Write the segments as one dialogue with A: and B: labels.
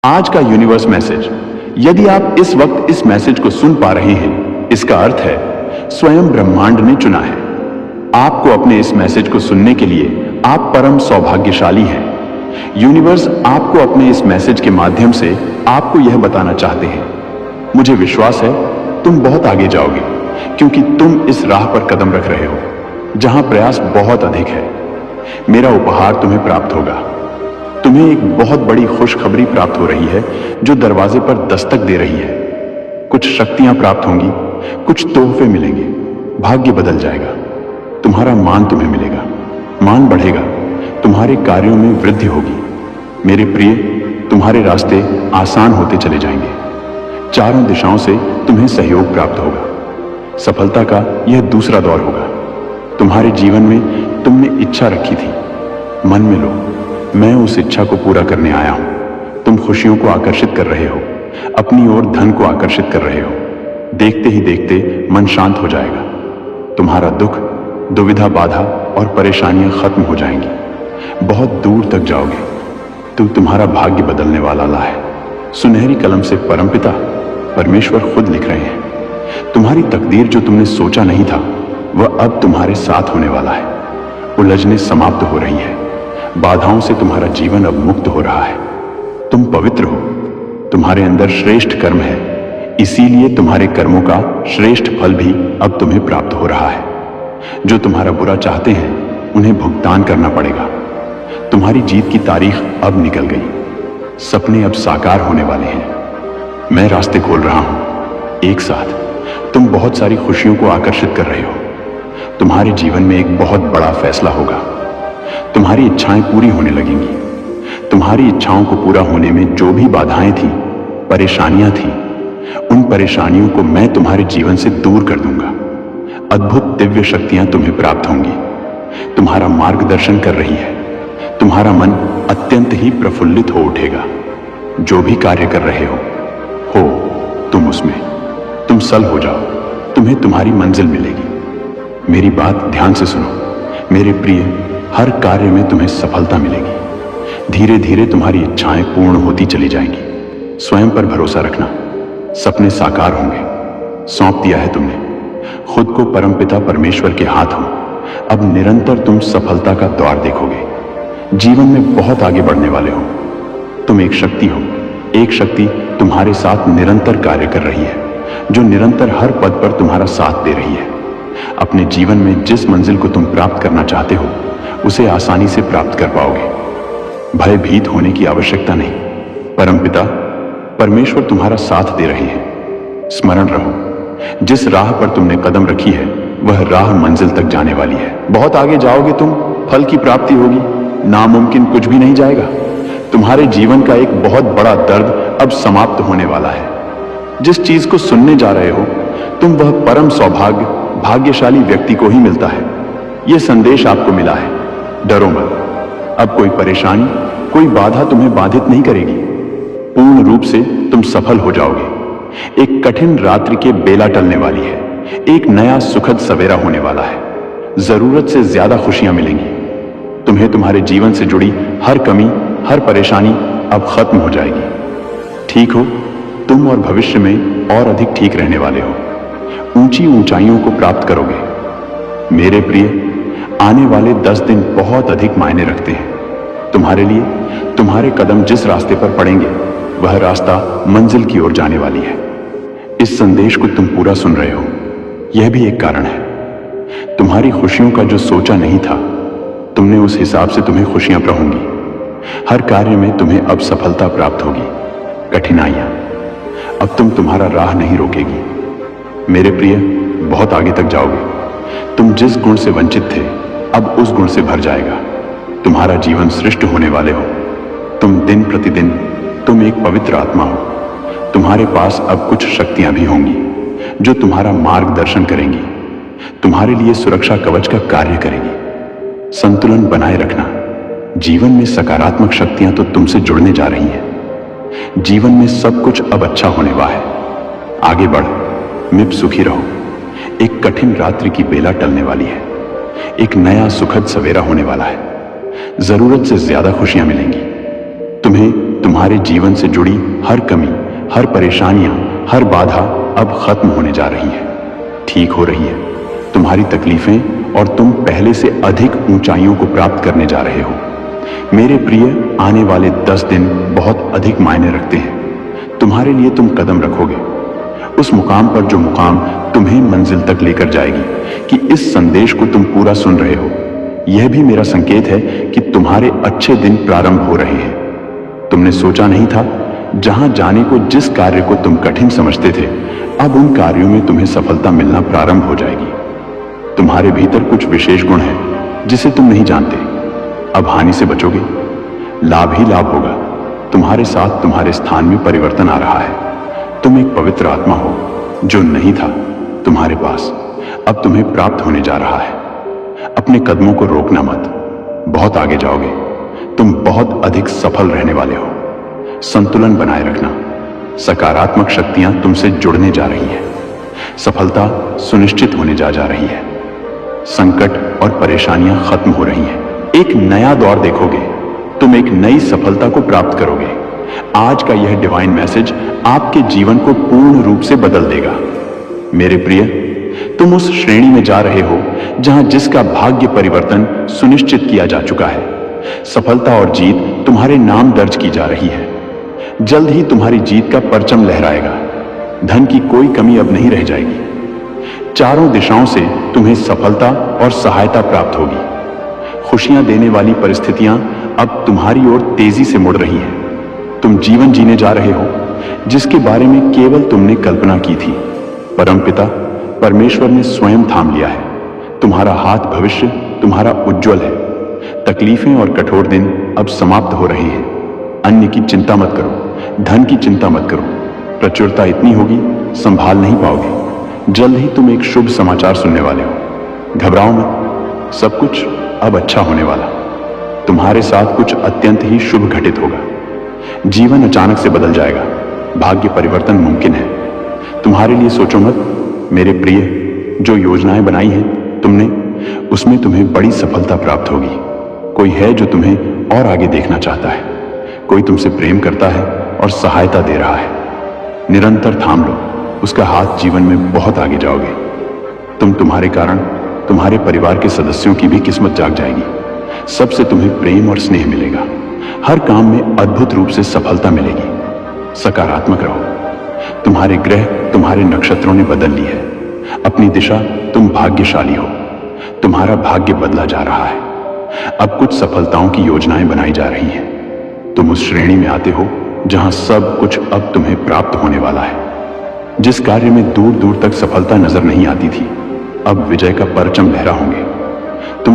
A: आज का universe message. यदि आप इस वक्त इस मैसेज को सुन पा रहे हैं, इसका अर्थ है स्वयं ब्रह्मांड ने चुना है आपको। अपने इस मैसेज को सुनने के लिए आप परम सौभाग्यशाली हैं। यूनिवर्स आपको अपने इस मैसेज के माध्यम से आपको यह बताना चाहते हैं, मुझे विश्वास है तुम बहुत आगे जाओगे, क्योंकि तुम इस राह पर कदम रख रहे हो जहां प्रयास बहुत अधिक है। मेरा उपहार तुम्हें प्राप्त होगा। तुम्हें एक बहुत बड़ी खुशखबरी प्राप्त हो रही है जो दरवाजे पर दस्तक दे रही है। कुछ शक्तियां प्राप्त होंगी, कुछ तोहफे मिलेंगे, भाग्य बदल जाएगा। तुम्हारा मान तुम्हें मिलेगा, मान बढ़ेगा, तुम्हारे कार्यों में वृद्धि होगी। मेरे प्रिय, तुम्हारे रास्ते आसान होते चले जाएंगे। चारों दिशाओं से तुम्हें सहयोग प्राप्त होगा। सफलता का यह दूसरा दौर होगा। तुम्हारे जीवन में तुमने इच्छा रखी थी, मन में लो, मैं उस इच्छा को पूरा करने आया हूं। तुम खुशियों को आकर्षित कर रहे हो, अपनी ओर धन को आकर्षित कर रहे हो। देखते ही देखते मन शांत हो जाएगा। तुम्हारा दुख, दुविधा, बाधा और परेशानियां खत्म हो जाएंगी। बहुत दूर तक जाओगे। तुम्हारा भाग्य बदलने वाला है। सुनहरी कलम से परमपिता परमेश्वर खुद लिख रहे हैं। तुम्हारी तकदीर जो तुमने सोचा नहीं था, वह अब तुम्हारे साथ होने वाला है। उलझने समाप्त हो रही है। बाधाओं से तुम्हारा जीवन अब मुक्त हो रहा है। तुम पवित्र हो, तुम्हारे अंदर श्रेष्ठ कर्म है, इसीलिए तुम्हारे कर्मों का श्रेष्ठ फल भी अब तुम्हें प्राप्त हो रहा है। जो तुम्हारा बुरा चाहते हैं उन्हें भुगतान करना पड़ेगा। तुम्हारी जीत की तारीख अब निकल गई। सपने अब साकार होने वाले हैं। मैं रास्ते खोल रहा हूं। एक साथ तुम बहुत सारी खुशियों को आकर्षित कर रहे हो। तुम्हारे जीवन में एक बहुत बड़ा फैसला होगा। तुम्हारी इच्छाएं पूरी होने लगेंगी। तुम्हारी इच्छाओं को पूरा होने में जो भी बाधाएं थी, परेशानियां थी, उन परेशानियों को मैं तुम्हारे जीवन से दूर कर दूंगा। अद्भुत दिव्य शक्तियां तुम्हें प्राप्त होंगी। तुम्हारा मार्गदर्शन कर रही है। तुम्हारा मन अत्यंत ही प्रफुल्लित हो उठेगा। जो भी कार्य कर रहे हो तुम उसमें तुम सल हो जाओ। तुम्हें तुम्हारी मंजिल मिलेगी। मेरी बात ध्यान से सुनो मेरे प्रिय। हर कार्य में तुम्हें सफलता मिलेगी। धीरे धीरे तुम्हारी इच्छाएं पूर्ण होती चली जाएंगी। स्वयं पर भरोसा रखना, सपने साकार होंगे। सौंप दिया है तुमने खुद को परमपिता परमेश्वर के हाथों। अब निरंतर तुम सफलता का द्वार देखोगे। जीवन में बहुत आगे बढ़ने वाले हो। तुम एक शक्ति हो। एक शक्ति तुम्हारे साथ निरंतर कार्य कर रही है, जो निरंतर हर पद पर तुम्हारा साथ दे रही है। अपने जीवन में जिस मंजिल को तुम प्राप्त करना चाहते हो, उसे आसानी से प्राप्त कर पाओगे। भयभीत होने की आवश्यकता नहीं। परमपिता परमेश्वर तुम्हारा साथ दे रहे हैं। स्मरण रहो, जिस राह पर तुमने कदम रखी है, वह राह मंजिल तक जाने वाली है। बहुत आगे जाओगे तुम, फल की प्राप्ति होगी। नामुमकिन कुछ भी नहीं जाएगा। तुम्हारे जीवन का एक बहुत बड़ा दर्द अब समाप्त होने वाला है। जिस चीज को सुनने जा रहे हो तुम, वह परम सौभाग्य भाग्यशाली व्यक्ति को ही मिलता है। यह संदेश आपको मिला है। डरो मत। अब कोई परेशानी, कोई बाधा तुम्हें बाधित नहीं करेगी। पूर्ण रूप से तुम सफल हो जाओगे। एक कठिन रात्रि के बेला टलने वाली है। एक नया सुखद सवेरा होने वाला है। जरूरत से ज्यादा खुशियां मिलेंगी। तुम्हें तुम्हारे जीवन से जुड़ी हर कमी, हर परेशानी अब खत्म हो जाएगी। ठीक हो, तुम और भविष्य में और अधिक ठीक रहने वाले हो। ऊंची ऊंचाइयों को प्राप्त करोगे। मेरे प्रिय, आने वाले 10 दिन बहुत अधिक मायने रखते हैं तुम्हारे लिए। तुम्हारे कदम जिस रास्ते पर पड़ेंगे, वह रास्ता मंजिल की ओर जाने वाली है। इस संदेश को तुम पूरा सुन रहे हो, यह भी एक कारण है। तुम्हारी खुशियों का जो सोचा नहीं था, तुमने उस हिसाब से तुम्हें खुशियां होंगी। हर कार्य में तुम्हें अब सफलता प्राप्त होगी। कठिनाइयां अब तुम्हारा राह नहीं रोकेगी। मेरे प्रिय, बहुत आगे तक जाओगे। तुम जिस गुण से वंचित थे, अब उस गुण से भर जाएगा। तुम्हारा जीवन श्रेष्ठ होने वाले हो। तुम दिन प्रतिदिन तुम एक पवित्र आत्मा हो। तुम्हारे पास अब कुछ शक्तियां भी होंगी जो तुम्हारा मार्गदर्शन करेंगी, तुम्हारे लिए सुरक्षा कवच का कार्य करेगी। संतुलन बनाए रखना। जीवन में सकारात्मक शक्तियां तो तुमसे जुड़ने जा रही हैं। जीवन में सब कुछ अब अच्छा होने वाला है। आगे बढ़, मिप सुखी रहो। एक कठिन रात्रि की बेला टलने वाली है। एक नया सुखद सवेरा होने वाला है। जरूरत से ज्यादा खुशियां मिलेंगी। तुम्हें तुम्हारे जीवन से जुड़ी हर कमी, हर परेशानियां, हर बाधा अब खत्म होने जा रही है, ठीक हो रही है। तुम्हारी तकलीफें और तुम पहले से अधिक ऊंचाइयों को प्राप्त करने जा रहे हो। मेरे प्रिय, आने वाले 10 दिन बहुत अधिक मायने रखते हैं तुम्हारे लिए। तुम कदम रखोगे उस मुकाम पर जो मुकाम तुम्हें मंजिल तक लेकर जाएगी कि इस संदेश को तुम पूरा सुन रहे हो। यह भी मेरा संकेत है कि तुम्हारे अच्छे दिन प्रारंभ हो रहे हैं। तुमने सोचा नहीं था, जहां जाने को जिस कार्य को तुम कठिन समझते थे, अब उन कार्यों में तुम्हें सफलता मिलना प्रारंभ हो जाएगी। तुम्हारे भीतर कुछ विशेष गुण है जिसे तुम नहीं जानते। अब हानि से बचोगे, लाभ ही लाभ होगा। तुम्हारे साथ तुम्हारे स्थान में परिवर्तन आ रहा है। तुम एक पवित्र आत्मा हो जो नहीं था तुम्हारे पास, अब तुम्हें प्राप्त होने जा रहा है। अपने कदमों को रोकना मत, बहुत आगे जाओगे। तुम बहुत अधिक सफल रहने वाले हो। संतुलन बनाए रखना, सकारात्मक शक्तियां तुमसे जुड़ने जा रही है। सफलता सुनिश्चित होने जा रही है। संकट और परेशानियां खत्म हो रही हैं। एक नया दौर देखोगे, तुम एक नई सफलता को प्राप्त करोगे। आज का यह डिवाइन मैसेज आपके जीवन को पूर्ण रूप से बदल देगा। मेरे प्रिय, तुम उस श्रेणी में जा रहे हो जहां जिसका भाग्य परिवर्तन सुनिश्चित किया जा चुका है। सफलता और जीत तुम्हारे नाम दर्ज की जा रही है। जल्द ही तुम्हारी जीत का परचम लहराएगा। धन की कोई कमी अब नहीं रह जाएगी। चारों दिशाओं से तुम्हें सफलता और सहायता प्राप्त होगी। खुशियां देने वाली परिस्थितियां अब तुम्हारी ओर तेजी से मुड़ रही हैं। तुम जीवन जीने जा रहे हो जिसके बारे में केवल तुमने कल्पना की थी। परमपिता परमेश्वर ने स्वयं थाम लिया है। तुम्हारा हाथ भविष्य तुम्हारा उज्जवल है। तकलीफें और कठोर दिन अब समाप्त हो रहे हैं। अन्य की चिंता मत करो, धन की चिंता मत करो। प्रचुरता इतनी होगी संभाल नहीं पाओगे। जल्द ही तुम एक शुभ समाचार सुनने वाले हो। घबराओ मत, सब कुछ अब अच्छा होने वाला। तुम्हारे साथ कुछ अत्यंत ही शुभ घटित होगा। जीवन अचानक से बदल जाएगा। भाग्य परिवर्तन मुमकिन है। तुम्हारे लिए सोचो मत मेरे प्रिय, जो योजनाएं बनाई हैं तुमने, उसमें तुम्हें बड़ी सफलता प्राप्त होगी। कोई है जो तुम्हें और आगे देखना चाहता है। कोई तुमसे प्रेम करता है और सहायता दे रहा है। निरंतर थाम लो, उसका हाथ। जीवन में बहुत आगे जाओगे। तुम्हारे कारण तुम्हारे परिवार के सदस्यों की भी किस्मत जाग जाएगी। सबसे तुम्हें प्रेम और स्नेह मिलेगा। हर काम में अद्भुत रूप से सफलता मिलेगी। सकारात्मक रहो। तुम्हारे ग्रह तुम्हारे नक्षत्रों ने बदल ली है। अपनी दिशा। तुम भाग्यशाली हो। तुम्हारा भाग्य बदला जा रहा है। अब कुछ सफलताओं की योजनाएं बनाई जा रही हैं। तुम उस श्रेणी में आते हो जहां सब कुछ अब तुम्हें प्राप्त होने वाला है। जिस कार्य में दूर दूर तक सफलता नजर नहीं आती थी, अब विजय का परचम लहरा होंगे।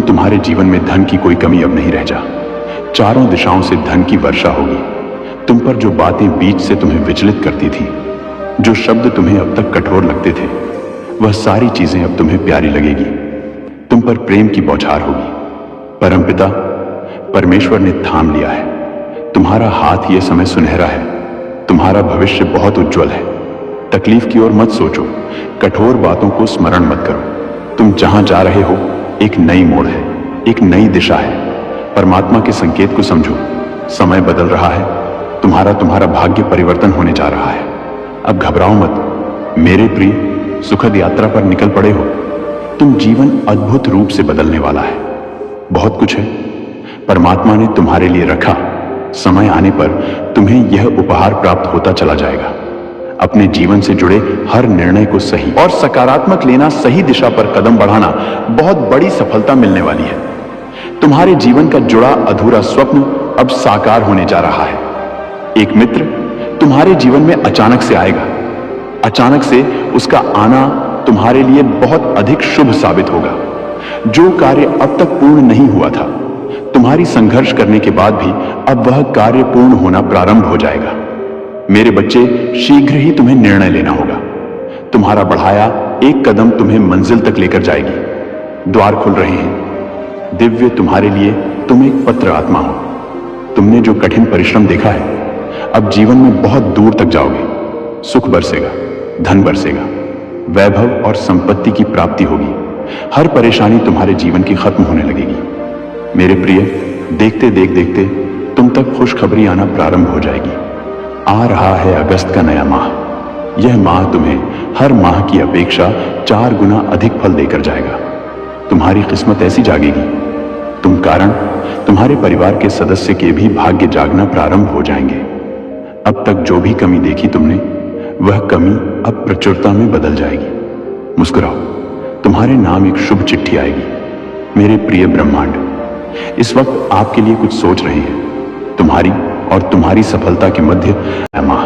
A: तुम्हारे जीवन में धन की कोई कमी अब नहीं रह जा। चारों दिशाओं से धन की वर्षा होगी। तुम पर जो बातें बीच से तुम्हें विचलित करती थी, जो शब्द तुम्हें अब तक कठोर लगते थे, वह सारी चीजें अब तुम्हें प्यारी लगेगी। तुम पर प्रेम की बौछार होगी। परमपिता परमेश्वर ने थाम लिया है। तुम्हारा हाथ ये समय सुनहरा है। तुम्हारा भविष्य बहुत उज्जवल है। तकलीफ की ओर मत सोचो। कठोर बातों को स्मरण मत करो। तुम जहां जा रहे हो एक नई मोड़ है, एक नई दिशा है। परमात्मा के संकेत को समझो। समय बदल रहा है। तुम्हारा भाग्य परिवर्तन होने जा रहा है। अब घबराओ मत मेरे प्रिय। सुखद यात्रा पर निकल पड़े हो। जीवन अद्भुत रूप से बदलने वाला है। बहुत कुछ है परमात्मा ने तुम्हारे लिए रखा। समय आने पर तुम्हें यह उपहार प्राप्त होता चला जाएगा। अपने जीवन से जुड़े हर निर्णय को सही और सकारात्मक लेना, सही दिशा पर कदम बढ़ाना बहुत बड़ी सफलता मिलने वाली है। तुम्हारे जीवन का जुड़ा अधूरा स्वप्न अब साकार होने जा रहा है। एक मित्र तुम्हारे जीवन में अचानक से आएगा। अचानक से उसका आना तुम्हारे लिए बहुत अधिक शुभ साबित होगा। जो कार्य अब तक पूर्ण नहीं हुआ था, तुम्हारी संघर्ष करने के बाद भी अब वह कार्य पूर्ण होना प्रारंभ हो जाएगा। मेरे बच्चे, शीघ्र ही तुम्हें निर्णय लेना होगा। तुम्हारा बढ़ाया एक कदम तुम्हें मंजिल तक लेकर जाएगी। द्वार खुल रहे हैं दिव्य तुम्हारे लिए। तुम एक पत्र आत्मा हो। तुमने जो कठिन परिश्रम देखा है, अब जीवन में बहुत दूर तक जाओगे। सुख बरसेगा, धन बरसेगा, वैभव और संपत्ति की प्राप्ति होगी। हर परेशानी तुम्हारे जीवन की खत्म होने लगेगी। मेरे प्रिय, देखते देखते तुम तक खुशखबरी आना प्रारंभ हो जाएगी। आ रहा है अगस्त का नया माह। यह माह तुम्हें हर माह की अपेक्षा 4 गुना अधिक फल देकर जाएगा। तुम्हारी किस्मत ऐसी जागेगी, तुम कारण तुम्हारे परिवार के सदस्य के भी भाग्य जागना प्रारंभ हो जाएंगे। अब तक जो भी कमी देखी तुमने, वह कमी अब प्रचुरता में बदल जाएगी। मुस्कुराओ, तुम्हारे नाम एक शुभ चिट्ठी आएगी। मेरे प्रिय ब्रह्मांड, इस वक्त आपके लिए कुछ सोच रहे हैं। तुम्हारी और तुम्हारी सफलता के मध्य माह।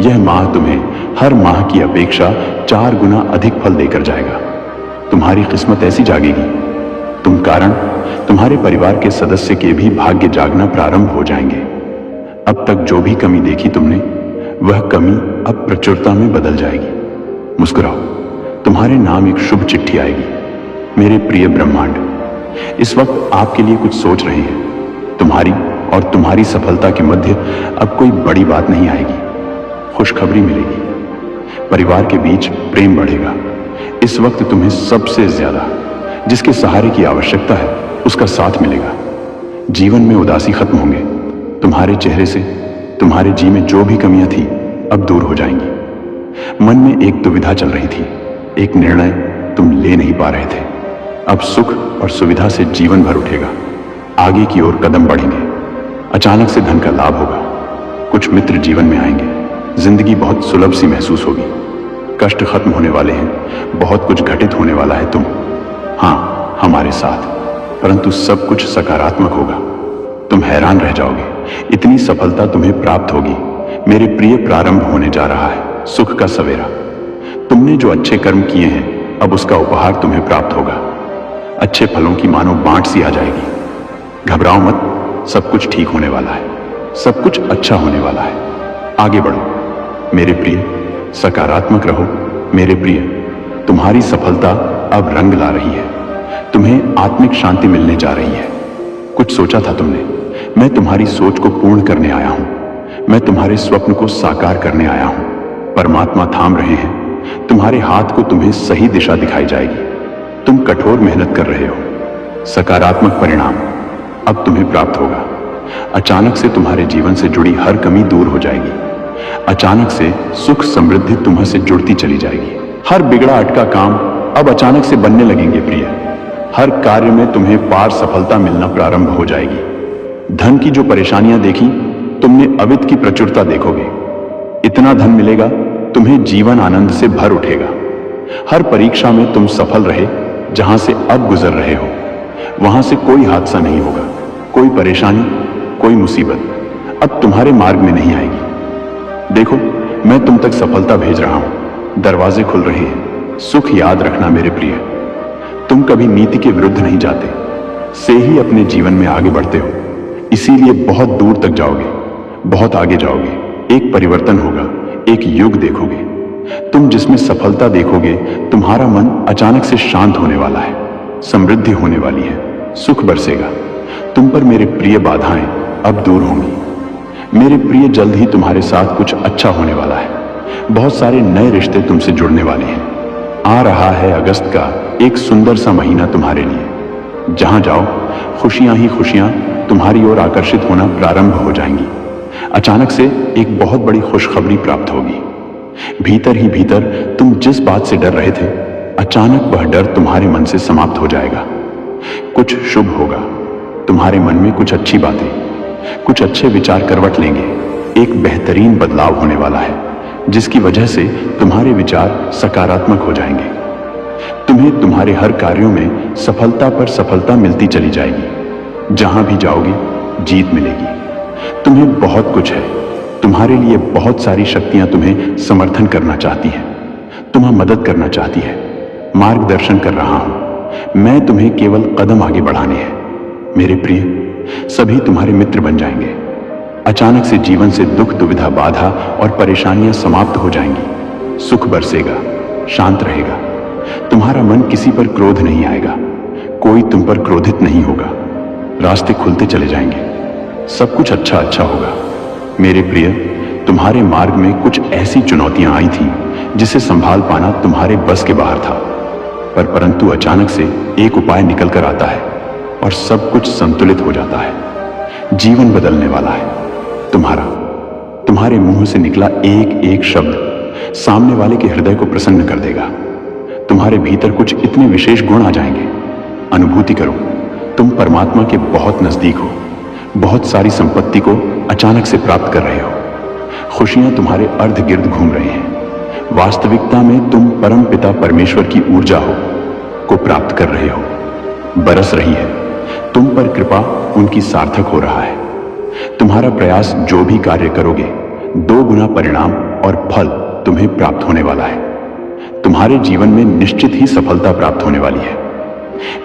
A: यह माह तुम्हें हर माह की अपेक्षा 4 गुना अधिक फल देकर जाएगा। तुम्हारी किस्मत ऐसी जागेगी, तुम कारण तुम्हारे परिवार के सदस्य के भी भाग्य जागना प्रारंभ हो जाएंगे। अब तक जो भी कमी देखी तुमने, वह कमी अब प्रचुरता में बदल जाएगी। मुस्कुराओ, तुम्हारे नाम एक शुभ चिट्ठी आएगी। मेरे प्रिय ब्रह्मांड, इस वक्त आपके लिए कुछ सोच रहे हैं। तुम्हारी और तुम्हारी सफलता के मध्य अब कोई बड़ी बात नहीं आएगी। खुशखबरी मिलेगी, परिवार के बीच प्रेम बढ़ेगा। इस वक्त तुम्हें सबसे ज्यादा जिसके सहारे की आवश्यकता है, उसका साथ मिलेगा। जीवन में उदासी खत्म होंगे। तुम्हारे चेहरे से तुम्हारे जी में जो भी कमियां थी, अब दूर हो जाएंगी। मन में एक दुविधा चल रही थी, एक निर्णय तुम ले नहीं पा रहे थे। अब सुख और सुविधा से जीवन भर उठेगा। आगे की ओर कदम बढ़ेंगे। अचानक से धन का लाभ होगा। कुछ मित्र जीवन में आएंगे। जिंदगी बहुत सुलभ सी महसूस होगी। कष्ट खत्म होने वाले हैं। बहुत कुछ घटित होने वाला है हाँ, हमारे साथ, परंतु सब कुछ सकारात्मक होगा। तुम हैरान रह जाओगे, इतनी सफलता तुम्हें प्राप्त होगी। मेरे प्रिय, प्रारंभ होने जा रहा है सुख का सवेरा। तुमने जो अच्छे कर्म किए हैं, अब उसका उपहार तुम्हें प्राप्त होगा। अच्छे फलों की मानो बांट सी आ जाएगी। घबराओ मत, सब कुछ ठीक होने वाला है। सब कुछ अच्छा होने वाला है। आगे बढ़ो मेरे प्रिय, सकारात्मक रहो मेरे प्रिय। तुम्हारी सफलता अब रंग ला रही है। तुम्हें आत्मिक शांति मिलने जा रही है। कुछ सोचा था तुमने, मैं तुम्हारी सोच को पूर्ण करने आया हूं। मैं तुम्हारे स्वप्न को साकार करने आया हूं। परमात्मा थाम रहे हैं तुम्हारे हाथ को। तुम्हें सही दिशा दिखाई जाएगी। तुम कठोर मेहनत कर रहे हो। सकारात्मक परिणाम अब तुम्हें प्राप्त होगा। अचानक से तुम्हारे जीवन से जुड़ी हर कमी दूर हो जाएगी। अचानक से सुख समृद्धि तुम्हारे जुड़ती चली जाएगी। हर बिगड़ा अटका काम अब अचानक से बनने लगेंगे प्रिय। हर कार्य में तुम्हें पार सफलता मिलना प्रारंभ हो जाएगी। धन की जो परेशानियां देखी तुमने, अवित की प्रचुरता देखोगे। इतना धन मिलेगा, तुम्हें जीवन आनंद से भर उठेगा। हर परीक्षा में तुम सफल रहे। जहां से अब गुजर रहे हो, वहां से कोई हादसा नहीं होगा। कोई परेशानी, कोई मुसीबत अब तुम्हारे मार्ग में नहीं आएगी। देखो, मैं तुम तक सफलता भेज रहा हूं। दरवाजे खुल रहे हैं। सुख याद रखना मेरे प्रिय, तुम कभी नीति के विरुद्ध नहीं जाते, से ही अपने जीवन में आगे बढ़ते हो। इसीलिए बहुत दूर तक जाओगे, बहुत आगे जाओगे। एक परिवर्तन होगा, एक युग देखोगे। तुम जिसमें सफलता देखोगे, तुम्हारा मन अचानक से शांत होने वाला है। समृद्धि होने वाली है, सुख बरसेगा। तुम पर मेरे प्रिय बाधाएं अब दूर होंगी। मेरे प्रिय, जल्द ही तुम्हारे साथ कुछ अच्छा होने वाला है। बहुत सारे नए रिश्ते तुमसे जुड़ने वाले हैं। आ रहा है अगस्त का एक सुंदर सा महीना तुम्हारे लिए। जहां जाओ, खुशियां ही खुशियां तुम्हारी ओर आकर्षित होना प्रारंभ हो जाएंगी। अचानक से एक बहुत बड़ी खुशखबरी प्राप्त होगी। भीतर ही भीतर तुम जिस बात से डर रहे थे, अचानक वह डर तुम्हारे मन से समाप्त हो जाएगा। कुछ शुभ होगा। तुम्हारे मन में कुछ अच्छी बातें, कुछ अच्छे विचार करवट लेंगे। एक बेहतरीन बदलाव होने वाला है, जिसकी वजह से तुम्हारे विचार सकारात्मक हो जाएंगे। तुम्हें तुम्हारे हर कार्यों में सफलता पर सफलता मिलती चली जाएगी। जहां भी जाओगे, जीत मिलेगी। तुम्हें बहुत कुछ है। तुम्हारे लिए बहुत सारी शक्तियां तुम्हें समर्थन करना चाहती हैं, तुम्हें मदद करना चाहती है। मार्गदर्शन कर रहा हूं। मैं तुम्हें केवल कदम आगे बढ़ाने हैं मेरे प्रिय। सभी तुम्हारे मित्र बन जाएंगे। अचानक से जीवन से दुख, दुविधा, बाधा और परेशानियां समाप्त हो जाएंगी। सुख बरसेगा, शांत रहेगा। तुम्हारा मन किसी पर क्रोध नहीं आएगा। कोई तुम पर क्रोधित नहीं होगा। रास्ते खुलते चले जाएंगे। सब कुछ अच्छा अच्छा होगा मेरे प्रिय। तुम्हारे मार्ग में कुछ ऐसी चुनौतियां आई थी जिसे संभाल पाना तुम्हारे बस के बाहर था, परंतु अचानक से एक उपाय निकल कर आता है और सब कुछ संतुलित हो जाता है। जीवन बदलने वाला है तुम्हारा। तुम्हारे मुंह से निकला एक एक शब्द सामने वाले के हृदय को प्रसन्न कर देगा। तुम्हारे भीतर कुछ इतने विशेष गुण आ जाएंगे। अनुभूति करो, तुम परमात्मा के बहुत नजदीक हो। बहुत सारी संपत्ति को अचानक से प्राप्त कर रहे हो। खुशियां तुम्हारे अर्ध गिर्द घूम रही हैं। वास्तविकता में तुम परम पिता परमेश्वर की ऊर्जा को प्राप्त कर रहे हो। बरस रही है, तुम पर कृपा उनकी सार्थक हो रहा है। तुम्हारा प्रयास जो भी कार्य करोगे, 2 गुना परिणाम और फल तुम्हें प्राप्त होने वाला है। तुम्हारे जीवन में निश्चित ही सफलता प्राप्त होने वाली है।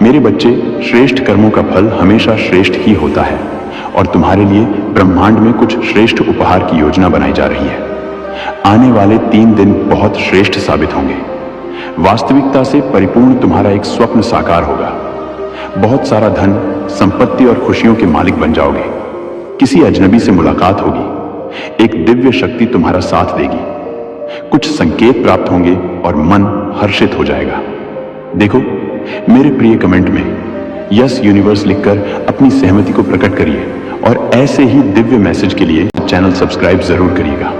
A: मेरे बच्चे, श्रेष्ठ कर्मों का फल हमेशा श्रेष्ठ ही होता है और तुम्हारे लिए ब्रह्मांड में कुछ श्रेष्ठ उपहार की योजना बनाई जा रही है। आने वाले 3 दिन बहुत श्रेष्ठ साबित होंगे। वास्तविकता से परिपूर्ण तुम्हारा एक स्वप्न साकार होगा। बहुत सारा धन, संपत्ति और खुशियों के मालिक बन जाओगे। किसी अजनबी से मुलाकात होगी। एक दिव्य शक्ति तुम्हारा साथ देगी। कुछ संकेत प्राप्त होंगे और मन हर्षित हो जाएगा। देखो, मेरे प्रिय कमेंट में यस यूनिवर्स लिखकर अपनी सहमति को प्रकट करिए और ऐसे ही दिव्य मैसेज के लिए चैनल सब्सक्राइब जरूर करिएगा।